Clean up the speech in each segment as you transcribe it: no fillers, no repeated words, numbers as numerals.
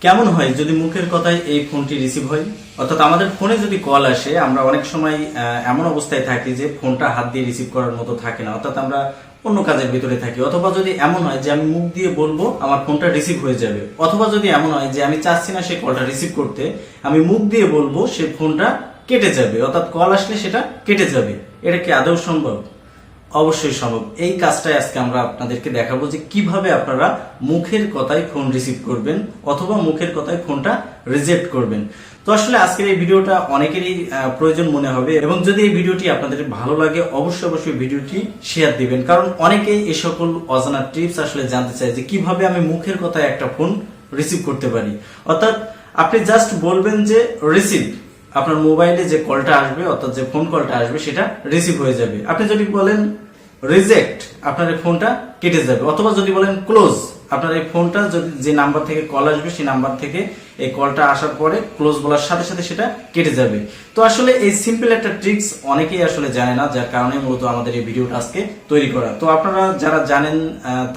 কেমন হয় যদি মুখের কথায় এই ফোনটি রিসিভ হয়, অর্থাৎ আমাদের ফোনে যদি কল আসে আমরা অনেক সময় এমন অবস্থায় থাকি যে ফোনটা হাত দিয়ে রিসিভ করার মতো থাকে না, অর্থাৎ আমরা অন্য কাজের ভিতরে থাকি। অথবা যদি এমন হয় যে আমি মুখ দিয়ে বলবো আমার ফোনটা রিসিভ হয়ে যাবে, অথবা যদি এমন হয় যে আমি চাচ্ছি না সেই কলটা রিসিভ করতে, আমি মুখ দিয়ে বলবো সে ফোনটা কেটে যাবে, অর্থাৎ কল আসলে সেটা কেটে যাবে। এটা কি আদৌ সম্ভব? অবশ্যই সম্ভব। এই কাজটাই আজকে আমরা আপনাদেরকে দেখাবো যে কিভাবে আপনারা মুখের কথায় ফোন রিসিভ করবেন অথবা মুখের কথায় ফোনটা রিজেক্ট করবেন। তো আসলে আজকের এই ভিডিওটা অনেকেরই প্রয়োজন মনে হবে, এবং যদি এই ভিডিওটি আপনাদের ভালো লাগে অবশ্যই ভিডিওটি শেয়ার দিবেন, কারণ অনেকেই এই সকল অজানা টিপস আসলে জানতে চায় যে কিভাবে আমি মুখের কথায় একটা ফোন রিসিভ করতে পারি। অর্থাৎ আপনি জাস্ট বলবেন যে রিসিভ, আপনার মোবাইলে যে কলটা আসবে অর্থাৎ যে ফোন কলটা আসবে সেটা রিসিভ হয়ে যাবে। আপনি যদি বলেন রিজেক্ট, আপনার এই ফোনটা কেটে যাবে। অথবা যদি বলেন ক্লোজ, আপনার এই ফোনটা যদি যে নাম্বার থেকে কল আসবে সেই নাম্বার থেকে এই কলটা আসার পরে ক্লোজ বলার সাথে সাথে সেটা কেটে যাবে। তো আসলে এই সিম্পল একটা ট্রিক্স অনেকেই আসলে জানে না, যার কারণে মূলত আমাদের এই ভিডিওটা আজকে তৈরি করা। তো আপনারা যারা জানেন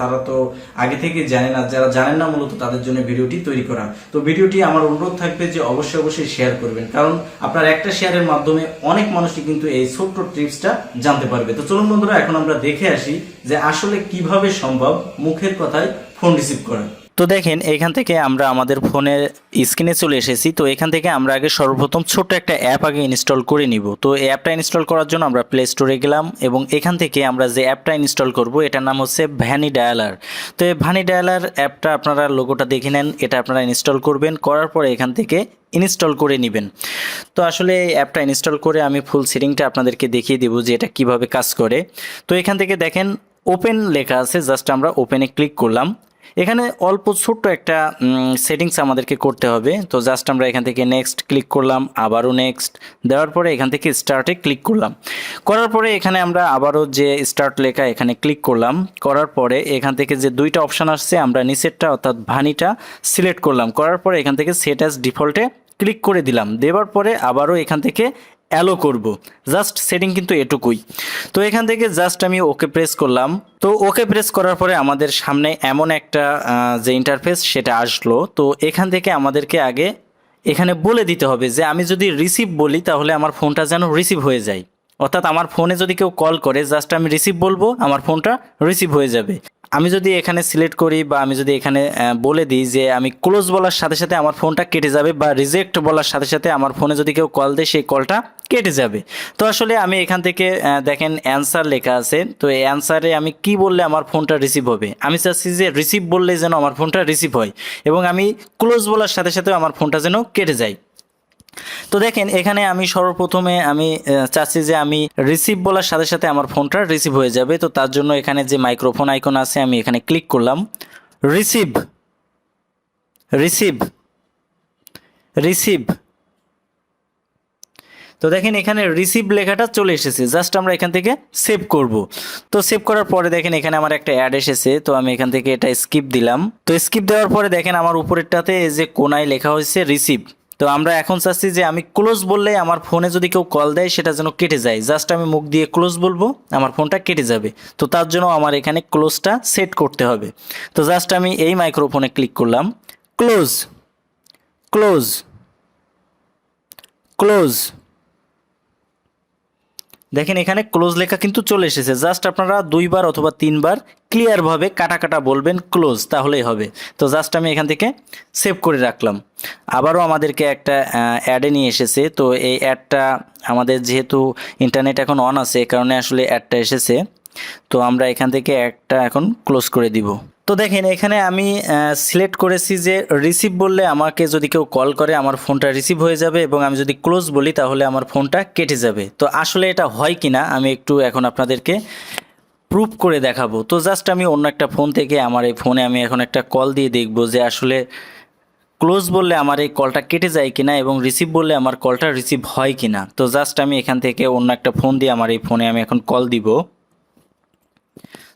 তারা তো আগে থেকে জানেন, আর যারা জানেন না মূলত তাদের জন্য ভিডিওটি তৈরি করা। তো ভিডিওটি আমার অনুরোধ থাকবে যে অবশ্যই শেয়ার করবেন, কারণ আপনার একটা শেয়ারের মাধ্যমে অনেক মানুষই কিন্তু এই ছোট্ট টিপসটা জানতে পারবে। তো চলুন বন্ধুরা, এখন আমরা দেখে আসি যে আসলে কিভাবে সম্ভব মুখের কথায় ফোন রিসিভ করা। তো দেখেন, এখান থেকে আমরা আমাদের ফোনের স্ক্রিনে চলে এসেছি। তো এখান থেকে আমরা আগে সর্বপ্রথম ছোট্ট একটা অ্যাপ আগে ইনস্টল করে নিব। তো এই অ্যাপটা ইনস্টল করার জন্য আমরা প্লে স্টোরে গেলাম, এবং এখান থেকে আমরা যে অ্যাপটা ইনস্টল করব এটার নাম হচ্ছে ভ্যানি ডায়ালার। তো এই ভ্যানি ডায়ালার অ্যাপটা আপনারা লোগোটা দেখে নেন, এটা আপনারা ইনস্টল করবেন, করার পরে এখান থেকে ইনস্টল করে নেবেন। তো আসলে এই অ্যাপটা ইনস্টল করে আমি ফুল সেটিংটা আপনাদেরকে দেখিয়ে দেবো যে এটা কিভাবে কাজ করে। তো এখান থেকে দেখেন ওপেন লেখা আছে, জাস্ট আমরা ওপেনে ক্লিক করলাম। এখানে অল্প ছোট্ট একটা সেটিংস আমাদেরকে করতে হবে। তো জাস্ট আমরা এখান থেকে নেক্সট ক্লিক করলাম, আবারও নেক্সট দেওয়ার পরে এখান থেকে স্টার্টে ক্লিক করলাম। করার পরে এখানে আমরা আবারও যে স্টার্ট লেখা এখানে ক্লিক করলাম। করার পরে এখান থেকে যে দুইটা অপশান আসছে আমরা নিচেরটা অর্থাৎ ভানিটা সিলেক্ট করলাম। করার পরে এখান থেকে সেট অ্যাজ ডিফল্টে ক্লিক করে দিলাম। দেওয়ার পরে আবারও এখান থেকে অ্যালো করব। জাস্ট সেটিং কিন্তু এটুকুই। তো এখান থেকে জাস্ট আমি ওকে প্রেস করলাম। তো ওকে প্রেস করার পরে আমাদের সামনে এমন একটা যে ইন্টারফেস সেটা আসলো। তো এখান থেকে আমাদেরকে আগে এখানে বলে দিতে হবে যে আমি যদি রিসিভ বলি তাহলে আমার ফোনটা যেন রিসিভ হয়ে যায়। অর্থাৎ আমার ফোনে যদি কেউ কল করে জাস্ট আমি রিসিভ বলবো, আমার ফোনটা রিসিভ হয়ে যাবে। আমি যদি এখানে সিলেক্ট করি বা আমি যদি এখানে বলে দিই যে আমি ক্লোজ বলার সাথে সাথে আমার ফোনটা কেটে যাবে, বা রিজেক্ট বলার সাথে সাথে আমার ফোনে যদি কেউ কল দেয় সেই কলটা কেটে যাবে। তো আসলে আমি এখান থেকে দেখেন অ্যান্সার লেখা আছে। তো এই অ্যান্সারে আমি কি বললে আমার ফোনটা রিসিভ হবে, আমি চাচ্ছি যে রিসিভ বললে যেন আমার ফোনটা রিসিভ হয়, এবং আমি ক্লোজ বলার সাথে সাথে আমার ফোনটা যেন কেটে যায়। তো দেখেন এখানে আমি সর্বপ্রথমে আমি চাচ্ছি যে আমি রিসিভ বলার সাথে সাথে আমার ফোনটা রিসিভ হয়ে যাবে। তো তার জন্য এখানে যে মাইক্রোফোন আইকন আছে আমি এখানে ক্লিক করলাম। Receive receive receive. তো দেখেন এখানে রিসিভ লেখাটা চলে এসেছে। জাস্ট আমরা এখান থেকে সেভ করব। তো সেভ করার পরে দেখেন এখানে আমার একটা অ্যাড এসেছে। তো আমি এখান থেকে এটা স্কিপ দিলাম। তো স্কিপ দেওয়ার পরে দেখেন আমার উপরেরটাতে এই যে কোনায় লেখা হয়েছে রিসিভ। তো আমরা এখন চাচ্ছি যে আমি ক্লোজ বললে আমার ফোনে যদি কেউ কল দেয় সেটা যেন কেটে যায়। জাস্ট আমি মুখ দিয়ে ক্লোজ বলবো, আমার ফোনটা কেটে যাবে। তো তার জন্য আমার এখানে ক্লোজটা সেট করতে হবে। তো জাস্ট আমি এই মাইক্রোফোনে ক্লিক করলাম। Close close close. দেখেন এখানে ক্লোজ লেখা কিন্তু চলে এসেছে। জাস্ট আপনারা 2 বার অথবা 3 বার ক্লিয়ারভাবে কাটা বলবেন ক্লোজ, তাহলেই হবে। তো জাস্ট আমি এখান থেকে সেভ করে রাখলাম। আবারও আমাদেরকে একটা অ্যাডে নিয়ে এসেছে। তো এই অ্যাডটা আমাদের যেহেতু ইন্টারনেট এখন অন আছে এ কারণে আসলে অ্যাডটা এসেছে। তো আমরা এখান থেকে অ্যাডটা এখন ক্লোজ করে দিব। তো দেখেন এখানে আমি সিলেক্ট করেছি যে রিসিভ বললে আমাকে যদি কেউ কল করে আমার ফোনটা রিসিভ হয়ে যাবে, এবং আমি যদি ক্লোজ বলি তাহলে আমার ফোনটা কেটে যাবে। তো আসলে এটা হয় কি না আমি একটু এখন আপনাদেরকে প্রুফ করে দেখাবো। তো জাস্ট আমি অন্য একটা ফোন থেকে আমার এই ফোনে আমি এখন একটা কল দিয়ে দেখব যে আসলে ক্লোজ বললে আমার এই কলটা কেটে যায় কিনা, এবং রিসিভ বললে আমার কলটা রিসিভ হয় কিনা। তো জাস্ট আমি এখান থেকে অন্য একটা ফোন দিয়ে আমার এই ফোনে আমি এখন কল দিব।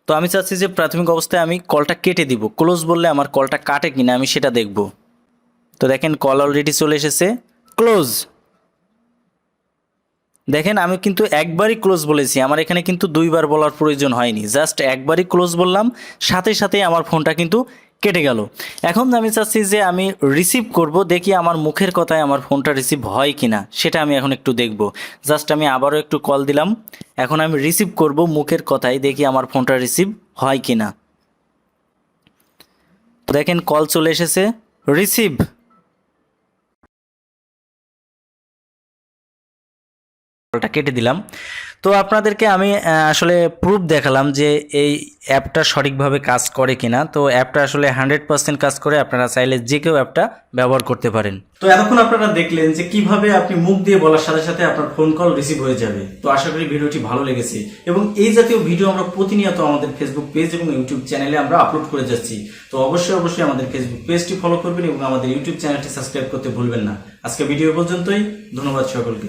তো আমি চাচ্ছি যে প্রাথমিক অবস্থায় আমি কলটা কেটে দিব, ক্লোজ বললে আমার কলটা কাটে কিনা আমি সেটা দেখব। তো দেখেন কল অলরেডি চলে এসেছে। ক্লোজ। দেখেন আমি কিন্তু একবারই ক্লোজ বলেছি, আমার এখানে কিন্তু 2 বার বলার প্রয়োজন হয়নি। জাস্ট একবারই ক্লোজ বললাম, সাথে সাথে আমার ফোনটা কিন্তু কেটে গেল। এখন আমি চাচ্ছি যে আমি রিসিভ করব, দেখি আমার মুখের কথায় আমার ফোনটা রিসিভ হয় কিনা, সেটা আমি এখন একটু দেখব। জাস্ট আমি আবারও একটু কল দিলাম, এখন আমি রিসিভ করব মুখের কথায়, দেখি আমার ফোনটা রিসিভ হয় কিনা। দেখেন কল চলে এসেছে, রিসিভ। কলটা কেটে দিলাম। তো আপনাদেরকে আমি আসলে প্রুফ দেখালাম যে এই অ্যাপটা সঠিকভাবে কাজ করে কিনা। তো অ্যাপটা আসলে 100% কাজ করে, আপনারা চাইলে যে কেউ অ্যাপটা ব্যবহার করতে পারেন। তো এতক্ষণ আপনারা দেখলেন যে কিভাবে আপনি মুখ দিয়ে বলার সাথে সাথে আপনার ফোন কল রিসিভ হয়ে যাবে। তো আশা করি ভিডিওটি ভালো লেগেছে, এবং এই জাতীয় ভিডিও আমরা প্রতিনিয়ত আমাদের ফেসবুক পেজ এবং ইউটিউব চ্যানেলে আমরা আপলোড করে যাচ্ছি। তো অবশ্যই আমাদের ফেসবুক পেজটি ফলো করবেন এবং আমাদের ইউটিউব চ্যানেলটি সাবস্ক্রাইব করতে ভুলবেন না। আজকে ভিডিও পর্যন্তই, ধন্যবাদ সকলকে।